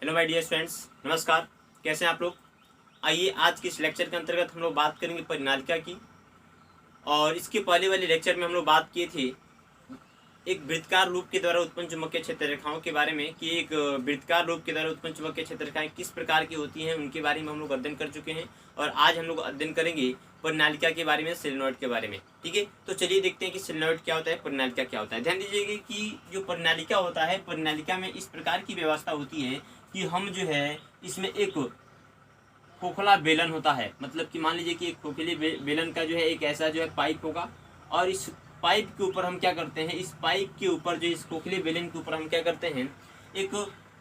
Hello my dear friends, नमस्कार। कैसे हैं आप लोग। आइए आज के इस लेक्चर के अंतर्गत हम लोग बात करेंगे परिनालिका की। और इसके पहले वाले लेक्चर में हम लोग बात किए थे एक वृत्तकार रूप के द्वारा उत्पन्न चुंबकीय क्षेत्र रेखाओं के बारे में कि एक वृत्तकार रूप के द्वारा उत्पन्न चुंबकीय क्षेत्र रेखाएं किस प्रकार की होती हैं, उनके बारे में हम लोग अध्ययन कर चुके हैं। और आज हम लोग अध्ययन करेंगे परिनालिका के बारे में, सोलेनॉइड के बारे में। ठीक है, तो चलिए देखते हैं कि सोलेनॉइड क्या होता है, परिनालिका क्या होता है। ध्यान दीजिएगा कि जो परिनालिका होता है, परिनालिका में इस प्रकार की व्यवस्था होती है कि हम जो है इसमें एक खोखला बेलन होता है। मतलब कि मान लीजिए कि एक खोखले बेलन का जो है एक ऐसा जो है पाइप होगा, और इस पाइप के ऊपर हम क्या करते हैं, इस पाइप के ऊपर जो इस खोखले बेलन के ऊपर हम क्या करते हैं, एक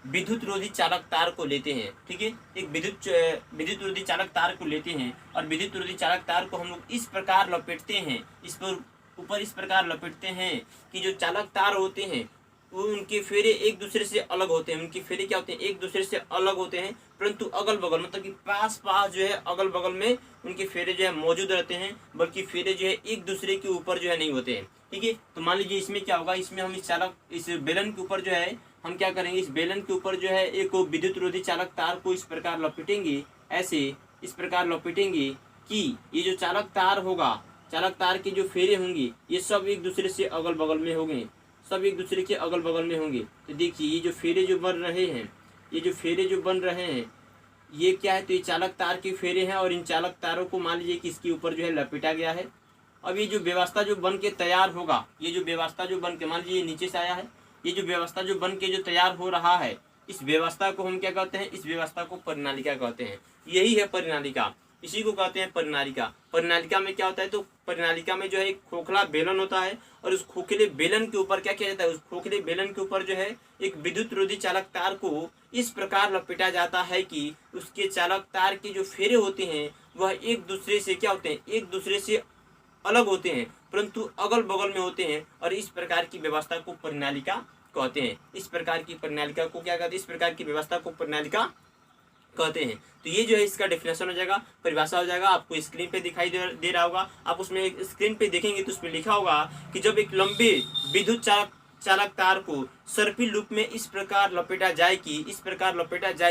विद्युत रोधी चालक तार को लेते हैं। ठीक है, एक विद्युत रोधी चालक तार को लेते हैं, और विद्युत रोधी चालक तार को हम लोग इस प्रकार लपेटते हैं, इस पर ऊपर इस प्रकार लपेटते हैं कि जो चालक तार होते हैं वो उनके फेरे एक दूसरे से अलग होते हैं। उनके फेरे क्या होते हैं, एक दूसरे से अलग होते हैं, परंतु अगल बगल मतलब कि पास पास जो है अगल बगल में उनके फेरे जो है मौजूद रहते हैं, बल्कि फेरे जो है एक दूसरे के ऊपर जो है नहीं होते हैं। ठीक है, तो मान लीजिए इसमें क्या होगा, इसमें हम इस बेलन के ऊपर जो है हम क्या करेंगे, इस बेलन के ऊपर जो है एक विद्युत रोधी चालक तार को इस प्रकार लपेटेंगे, ऐसे इस प्रकार लपेटेंगे कि ये जो चालक तार होगा, चालक तार के जो फेरे होंगे ये सब एक दूसरे से अगल बगल में होंगे, सब एक दूसरे के अगल बगल में होंगे। तो देखिए ये जो फेरे जो बन रहे हैं, ये जो फेरे जो बन रहे हैं ये क्या है, तो ये चालक तार के फेरे हैं, और इन चालक तारों को मान लीजिए कि इसके ऊपर जो है लपेटा गया है। अब ये जो व्यवस्था जो बन के तैयार होगा, ये जो व्यवस्था जो बन के मान लीजिए नीचे से आया है, ये जो व्यवस्था जो बन के जो तैयार हो रहा है, इस व्यवस्था को हम क्या कहते हैं, इस व्यवस्था को परिनालिका कहते हैं। यही है परिनालिका, इसी को कहते हैं परिनालिका। परिनालिका में क्या होता है, तो परिनालिका में जो है एक खोखला बेलन होता है, और उस खोखले बेलन के ऊपर क्या किया जाता है, उस खोखले बेलन के ऊपर जो है एक विद्युत रोधी चालक तार को इस प्रकार लपेटा जाता है कि उसके चालक तार के जो फेरे होते हैं वह एक दूसरे से क्या होते हैं, एक दूसरे से अलग होते हैं, परंतु अगल बगल में होते हैं। और इस प्रकार की व्यवस्था को परिनालिका कहते हैं। इस प्रकार की परिनालिका को क्या कहते हैं, इस प्रकार की व्यवस्था को परिनालिका कहते हैं। तो ये जो है इसका डेफिनेशन हो जाएगा, परिभाषा हो जाएगा, आपको स्क्रीन पे दिखाई दे रहा होगा। आप उसमें स्क्रीन पे देखेंगे तो उसमें लिखा होगा कि जब एक लंबे विद्युत चालक तार को सर्पिल लूप में इस प्रकार लपेटा जाए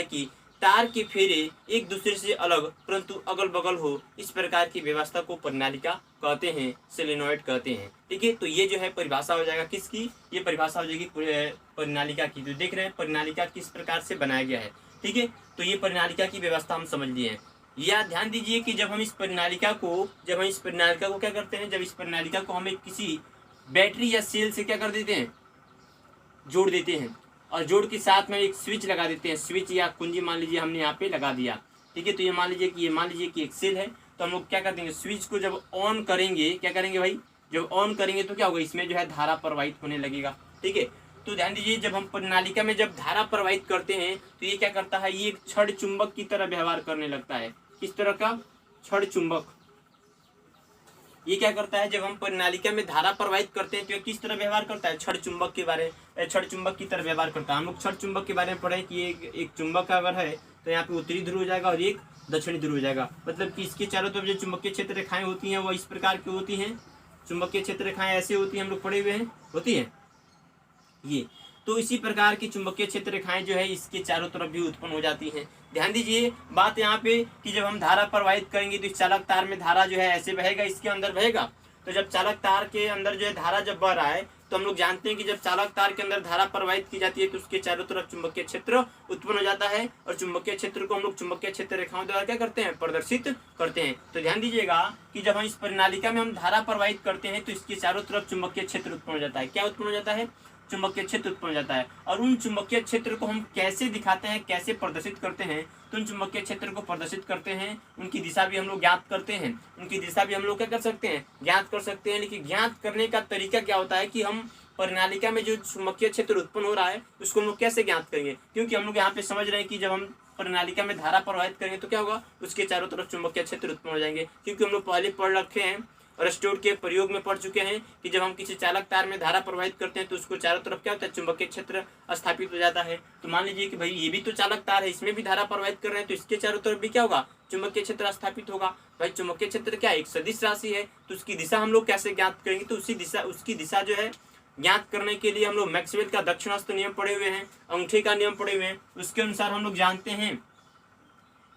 कि तार के फेरे एक दूसरे से अलग परंतु अगल बगल हो, इस प्रकार की व्यवस्था को परिनालिका कहते हैं, सोलेनॉइड कहते हैं। ठीक है, तो ये जो है परिभाषा हो जाएगा किसकी, ये परिभाषा हो जाएगी परिनालिका की। तो देख रहे हैं परिनालिका किस प्रकार से बनाया गया है। ठीक है, तो ये परिनालिका की व्यवस्था हम समझ लिए हैं। या ध्यान दीजिए कि जब हम इस परिनालिका को क्या करते हैं, जब इस परिनालिका को हम किसी बैटरी या सेल से क्या कर देते हैं, जोड़ देते हैं, और जोड़ के साथ में एक स्विच लगा देते हैं, स्विच या कुंजी मान लीजिए हमने यहाँ पे लगा दिया। ठीक है, तो ये मान लीजिए कि एक सेल है, तो हम लोग क्या कर देंगे, स्विच को जब ऑन करेंगे, क्या करेंगे भाई, जब ऑन करेंगे तो क्या होगा, इसमें जो है धारा प्रवाहित होने लगेगा। ठीक है, तो ध्यान दीजिए जब हम परिनालिका में जब धारा प्रवाहित करते हैं तो ये क्या करता है, ये एक छड़ चुंबक की तरह व्यवहार करने लगता है। किस तरह का, छड़ चुंबक। ये क्या करता है, जब हम परिनालिका में धारा प्रवाहित करते हैं तो ये किस तरह व्यवहार करता है, छड़ चुंबक की तरह व्यवहार करता है। हम लोग छड़ चुंबक के बारे में पढ़े कि एक चुंबक अगर है तो यहाँ पे उत्तरी ध्रुव हो जाएगा और एक दक्षिणी ध्रुव हो जाएगा। मतलब कि इसके चारों तरफ जो चुंबकीय क्षेत्र रेखाएं होती हैं वो इस प्रकार की होती हैं, चुंबकीय क्षेत्र रेखाएं ऐसे होती हैं, हम लोग पढ़े हुए हैं, होती है ये। तो इसी प्रकार की चुंबकीय क्षेत्र रेखाएं जो है इसके चारों तरफ भी उत्पन्न हो जाती हैं। ध्यान दीजिए बात यहाँ पे कि जब हम धारा प्रवाहित करेंगे तो इस चालक तार में धारा जो है ऐसे बहेगा, इसके अंदर बहेगा। तो जब चालक तार के अंदर जो है धारा जब बह रहा है तो हम लोग जानते हैं कि जब चालक तार के अंदर धारा प्रवाहित की जाती है तो उसके चारों तरफ चुंबकीय क्षेत्र उत्पन्न हो जाता है, और चुंबकीय क्षेत्र को हम लोग चुंबकीय क्षेत्र रेखाओं द्वारा क्या करते हैं, प्रदर्शित करते हैं। तो ध्यान दीजिएगा कि जब हम इस परिनालिका में हम धारा प्रवाहित करते हैं तो इसके चारों तरफ चुंबकीय क्षेत्र उत्पन्न हो जाता है। क्या उत्पन्न हो जाता है, चुंबकीय क्षेत्र उत्पन्न हो जाता है। और उन चुंबकीय क्षेत्र को हम कैसे दिखाते हैं, कैसे प्रदर्शित करते हैं, तो उन चुंबकीय क्षेत्र को प्रदर्शित करते हैं, उनकी दिशा भी हम लोग ज्ञात करते हैं, उनकी दिशा भी हम लोग क्या कर सकते हैं, ज्ञात कर सकते हैं। लेकिन ज्ञात करने का तरीका क्या होता है कि हम परिनालिका में जो चुंबकीय क्षेत्र उत्पन्न हो रहा है उसको हम लोग कैसे ज्ञात करेंगे, क्योंकि हम लोग यहाँ पे समझ रहे हैं कि जब हम परिनालिका में धारा प्रवाहित करेंगे तो क्या होगा, उसके चारों तरफ चुंबकीय क्षेत्र उत्पन्न हो जाएंगे। क्योंकि हम लोग पहले पढ़ रखे हैं और स्टोर के प्रयोग में पढ़ चुके हैं कि जब हम किसी चालक तार में धारा प्रवाहित करते हैं तो उसको चारों तरफ क्या होता है, चुंबकीय क्षेत्र स्थापित हो जाता है। तो मान लीजिए कि भाई ये भी तो चालक तार है, इसमें भी धारा प्रवाहित कर रहे हैं, तो इसके चारों तरफ भी क्या होगा, चुंबकीय क्षेत्र स्थापित होगा। भाई चुंबकीय क्षेत्र क्या एक सदिश राशि है, तो उसकी दिशा हम लोग कैसे ज्ञात करेंगे, तो उसकी दिशा जो है ज्ञात करने के लिए हम लोग मैक्सवेल का दक्षिणास्थ नियम पढ़े हुए हैं, अंगूठे का नियम पढ़े हुए हैं। उसके अनुसार हम लोग जानते हैं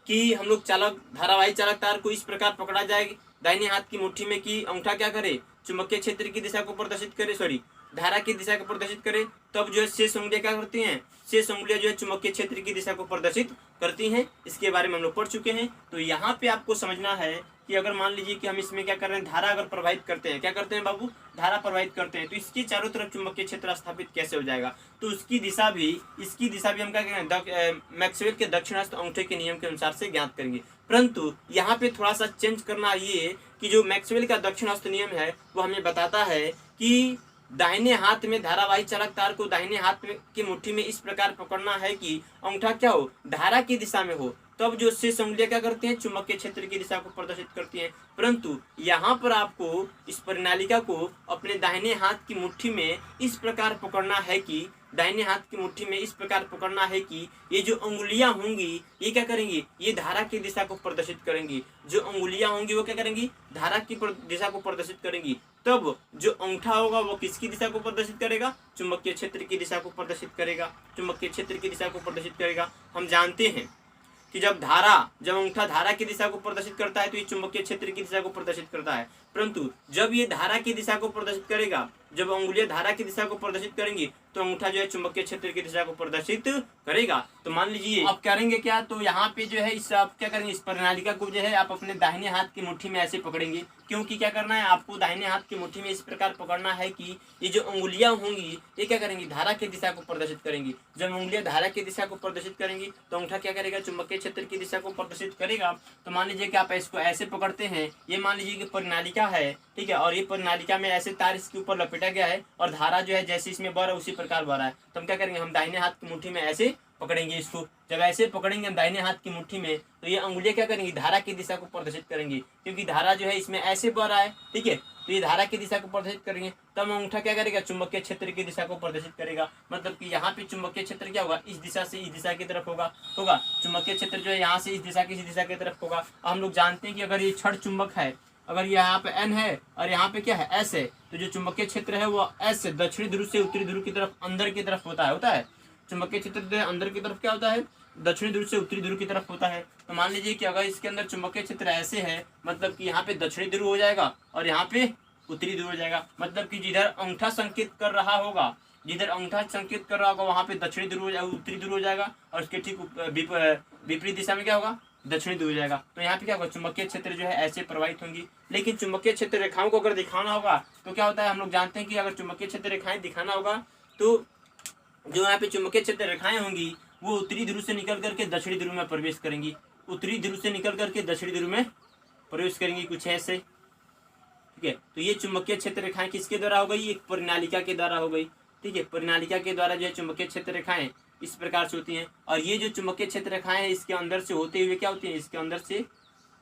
कि हम लोग चालक धारावाही चालक तार को इस प्रकार पकड़ा जाएगी दाहिने हाथ की मुट्ठी में कि अंगूठा क्या करे, चुंबकीय क्षेत्र की दिशा को प्रदर्शित करे, सॉरी धारा की दिशा को प्रदर्शित करे। तब जो है शेष उंगलियां क्या करती हैं, शेष उंगलियां जो है चुंबकीय क्षेत्र की दिशा को प्रदर्शित करती हैं। इसके बारे में हम लोग पढ़ चुके हैं। तो यहाँ पे आपको समझना है कि अगर मान लीजिए कि हम इसमें क्या कर रहे हैं, धारा अगर प्रवाहित करते हैं, क्या करते हैं बाबू, धारा प्रवाहित करते हैं, तो इसके चारों तरफ चुंबकीय क्षेत्र स्थापित कैसे हो जाएगा। तो इसकी दिशा भी हम क्या करेंगे, मैक्सवेल के दक्षिणास्थ अंगूठे के नियम के अनुसार से ज्ञात करेंगे। परंतु यहाँ पे थोड़ा सा चेंज करना ये कि जो मैक्सवेल का दक्षिणास्थ नियम है वो हमें बताता है कि दाहिने हाथ में धारावाही चालक तार को दाहिने हाथ में की मुट्ठी में इस प्रकार पकड़ना है कि अंगूठा क्या हो, धारा की दिशा में हो। तब जो शेष उंगलियां क्या करती हैं, चुंबकीय क्षेत्र की दिशा को प्रदर्शित करती हैं। परंतु यहाँ पर आपको इस परिनालिका को अपने दाहिने हाथ की मुट्ठी में इस प्रकार पकड़ना है कि दाहिने हाथ की मुट्ठी में इस प्रकार पकड़ना है कि ये जो उंगलियां होंगी ये क्या करेंगी, ये धारा की दिशा को प्रदर्शित करेंगी। जो उंगलियां होंगी वो क्या करेंगी, धारा की दिशा को प्रदर्शित करेंगी। तब जो अंगूठा होगा वो किसकी दिशा को प्रदर्शित करेगा, चुंबकीय क्षेत्र की दिशा को प्रदर्शित करेगा, चुंबकीय क्षेत्र की दिशा को प्रदर्शित करेगा। हम जानते हैं कि जब अंगूठा धारा की दिशा को प्रदर्शित करता है तो ये चुंबकीय क्षेत्र की दिशा को प्रदर्शित करता है। परंतु जब ये धारा की दिशा को प्रदर्शित करेगा, जब उंगलियां धारा की दिशा को प्रदर्शित करेंगी तो अंगूठा जो है चुंबकीय क्षेत्र की दिशा को प्रदर्शित करेगा। तो मान लीजिए आप करेंगे क्या, तो यहाँ पे जो है इस आप क्या करेंगे, इस प्रणालिका को जो है आप अपने दाहिने हाथ की मुट्ठी में ऐसे पकड़ेंगे। क्योंकि क्या करना है, आपको दाहिने हाथ की मुट्ठी में इस प्रकार पकड़ना है कि ये जो उंगलियां होंगी ये क्या करेंगी, धारा की दिशा को प्रदर्शित करेंगी। जब उंगलियां धारा की दिशा को प्रदर्शित करेंगी तो अंगूठा क्या करेगा, चुंबकीय क्षेत्र की दिशा को प्रदर्शित करेगा। तो मान लीजिए कि आप इसको ऐसे पकड़ते हैं, ये मान लीजिए कि प्रणालिका है, ठीक है, और ये प्रणालिका में ऐसे तार इसके ऊपर लपेटा गया है और धारा जो है जैसे इसमें बह रहा है उसी प्रकार बह रहा है। तो हम क्या करेंगे, हम दाहिने हाथ की मुट्ठी में ऐसे पकड़ेंगे इसको। जब ऐसे पकड़ेंगे हम दाहिने हाथ की मुट्ठी में तो ये अंगुलियां क्या करेंगी, धारा की दिशा को प्रदर्शित करेंगी। क्योंकि धारा जो है इसमें ऐसे बह रहा है, ठीक है, तो ये धारा की दिशा को प्रदर्शित करेंगे। तब अंगूठा क्या करेगा, चुंबकीय क्षेत्र की दिशा को प्रदर्शित करेगा। मतलब कि यहाँ पे चुंबकीय क्षेत्र क्या होगा, इस दिशा से इस दिशा की तरफ होगा। चुंबकीय क्षेत्र जो है यहाँ से इस दिशा की तरफ होगा। हम लोग जानते हैं कि अगर ये छड़ चुंबक है, अगर यहाँ पे N है और यहाँ पे क्या है S है, तो जो चुंबकीय क्षेत्र है वो S से दक्षिणी ध्रुव से उत्तरी ध्रुव की तरफ अंदर की तरफ होता है। चुंबकीय क्षेत्र जो है अंदर की तरफ क्या होता है, दक्षिणी ध्रुव से उत्तरी ध्रुव की तरफ होता है। तो मान लीजिए कि अगर इसके अंदर चुंबकीय क्षेत्र ऐसे है, मतलब कि यहाँ पे दक्षिणी ध्रुव हो जाएगा और यहाँ पे उत्तरी ध्रुव हो जाएगा। मतलब कि जिधर अंगूठा संकेत कर रहा होगा, वहाँ पे दक्षिणी ध्रुव उत्तरी ध्रुव हो जाएगा और उसके ठीक विपरीत दिशा में क्या होगा, दक्षिणी ध्रुव हो जाएगा। तो यहाँ पे क्या होगा, चुंबकीय क्षेत्र जो है ऐसे प्रवाहित होंगी। लेकिन चुंबकीय क्षेत्र रेखाओं को अगर दिखाना होगा तो क्या होता है, हम लोग जानते हैं कि अगर चुंबकीय क्षेत्र रेखाएं दिखाना होगा तो जो यहाँ पे चुंबकीय क्षेत्र रेखाएं होंगी वो उत्तरी ध्रुव से निकल करके दक्षिणी ध्रुव में प्रवेश करेंगी, उत्तरी ध्रुव से निकल करके दक्षिणी ध्रुव में प्रवेश करेंगी, कुछ ऐसे, ठीक है। तो ये चुंबकीय क्षेत्र रेखाएं किसके द्वारा हो गई, एक परिनालिका के द्वारा हो गई, ठीक है। परिनालिका के द्वारा जो है चुंबकीय क्षेत्र रेखाएं इस प्रकार से होती हैं। और ये जो चुंबकीय क्षेत्र रेखाएं हैं इसके अंदर से होते हुए क्या होती हैं, इसके अंदर से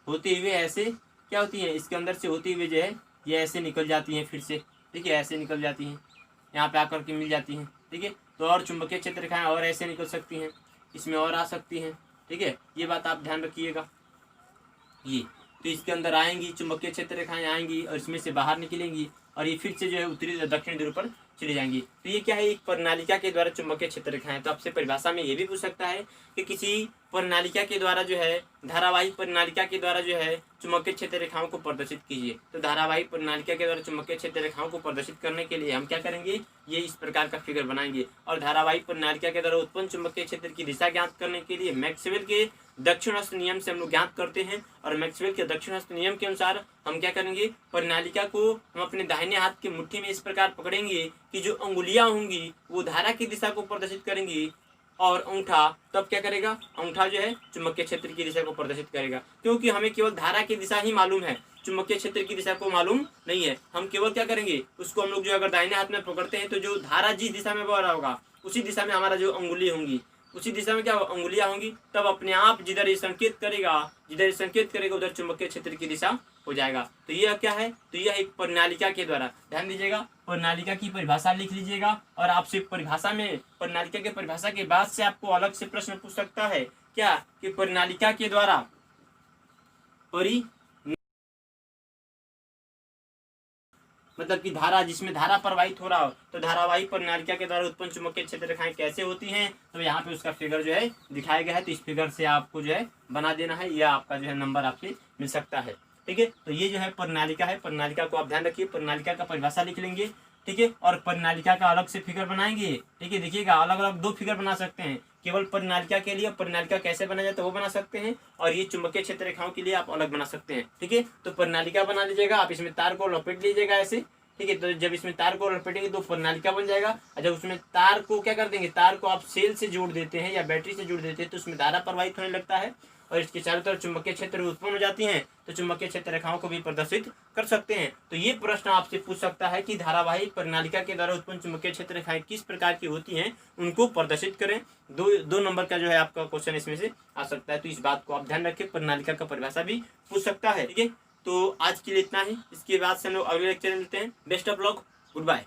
होते हुए ऐसे क्या होती हैं, इसके अंदर से होते हुए जो है ये ऐसे निकल जाती हैं फिर से, ठीक है, ऐसे निकल जाती हैं, यहाँ पे आकर के मिल जाती हैं, ठीक है। तो और चुंबकीय क्षेत्र रेखाएं और ऐसे निकल सकती हैं, इसमें और आ सकती हैं, ठीक है। ये बात आप ध्यान रखिएगा। ये तो इसके अंदर आएंगी, चुंबकीय क्षेत्र रेखाएं आएंगी और इसमें से बाहर निकलेंगी और ये फिर से जो है उत्तरी दक्षिण ध्रुव पर चली जाएंगी। तो ये क्या है, एक प्रणालिका के द्वारा चुंबकीय क्षेत्र रेखाएं। तो आपसे परिभाषा में ये भी पूछ सकता है कि किसी प्रणालिका के द्वारा जो है, धारावाही प्रणालिका के द्वारा जो है चुंबकीय क्षेत्र रेखाओं को प्रदर्शित कीजिए। तो धारावाही प्रणालिका के द्वारा चुंबकीय क्षेत्र रेखाओं को प्रदर्शित करने के लिए हम क्या करेंगे, ये इस प्रकार का फिगर बनाएंगे। और धारावाही प्रणालिका के द्वारा उत्पन्न चुंबकीय क्षेत्र की दिशा ज्ञात करने के लिए मैक्सवेल के दक्षिणास्थ नियम से हम लोग ज्ञात करते हैं। और मैक्सवेल के दक्षिणास्थ नियम के अनुसार हम क्या करेंगे, प्रणालिका को हम अपने दाहिने हाथ की मुट्ठी में इस प्रकार पकड़ेंगे कि जो अंगुलियां होंगी वो धारा की दिशा को प्रदर्शित करेंगी और अंगूठा तब क्या करेगा, अंगूठा जो है चुंबकीय क्षेत्र की दिशा को प्रदर्शित करेगा। क्योंकि हमें केवल धारा की दिशा ही मालूम है, चुंबकीय क्षेत्र की दिशा को मालूम नहीं है। हम केवल क्या करेंगे, उसको हम लोग जो अगर दाहिने हाथ में पकड़ते हैं तो जो धारा जिस दिशा में बह रहा होगा उसी दिशा में हमारा जो अंगुली होंगी, उसी दिशा में क्या अंगुलियां होंगी। तब अपने आप जिधर ये संकेत करेगा उधर चुंबकीय क्षेत्र की दिशा हो जाएगा। तो यह क्या है, तो यह एक प्रणालिका के द्वारा, ध्यान दीजिएगा, प्रणालिका की परिभाषा लिख लीजिएगा। और आपसे परिभाषा में, प्रणालिका के परिभाषा के बाद से आपको अलग से प्रश्न पूछ सकता है क्या, कि प्रणालिका के द्वारा मतलब कि धारा, जिसमें धारा प्रवाहित हो रहा हो, तो धारावाही प्रणालिका के द्वारा उत्पन्न चुंबकीय क्षेत्र रेखाएं कैसे होती हैं, तो यहाँ पे उसका फिगर जो है दिखाया गया है। तो इस फिगर से आपको जो है बना देना है, या आपका जो है नंबर आपसे मिल सकता है। ठीक है, तो ये जो है प्रणालिका है। प्रणालिका को आप ध्यान रखिए, प्रणालिका का परिभाषा लिख लेंगे। ठीक है, और प्रणालिका का अलग से फिगर बनाएंगे। ठीक है, देखिएगा अलग अलग 2 फिगर बना सकते हैं, केवल प्रणालिका के लिए। प्रणालिका कैसे बनाया जाता है वो बना सकते हैं, और ये चुंबकीय क्षेत्र रेखाओं के लिए आप अलग बना सकते हैं। ठीक है, तो प्रणालिका बना लीजिएगा आप, इसमें तार को लपेट लीजिएगा ऐसे। ठीक है, तो जब इसमें तार को लपेटेंगे तो प्रणालिका बन जाएगा। और जब उसमें तार को क्या कर देंगे, तार को आप सेल से जोड़ देते हैं या बैटरी से जोड़ देते हैं, तो उसमें धारा प्रवाहित होने लगता है और इसके चारों तरफ चुंबकीय क्षेत्र उत्पन्न हो जाती हैं, तो चुंबकीय क्षेत्र रेखाओं को भी प्रदर्शित कर सकते हैं। तो ये प्रश्न आपसे पूछ सकता है कि धारावाही प्रणालिका के द्वारा उत्पन्न चुंबकीय क्षेत्र रेखाएं किस प्रकार की होती हैं, उनको प्रदर्शित करें। दो नंबर का जो है आपका क्वेश्चन इसमें से आ सकता है, तो इस बात को आप ध्यान रखें। प्रणालिका का परिभाषा भी पूछ सकता है। ठीक है, तो आज के लिए इतना ही। इसके बाद से हम लोग अगले लेक्चर में मिलते हैं। Best of luck, good bye.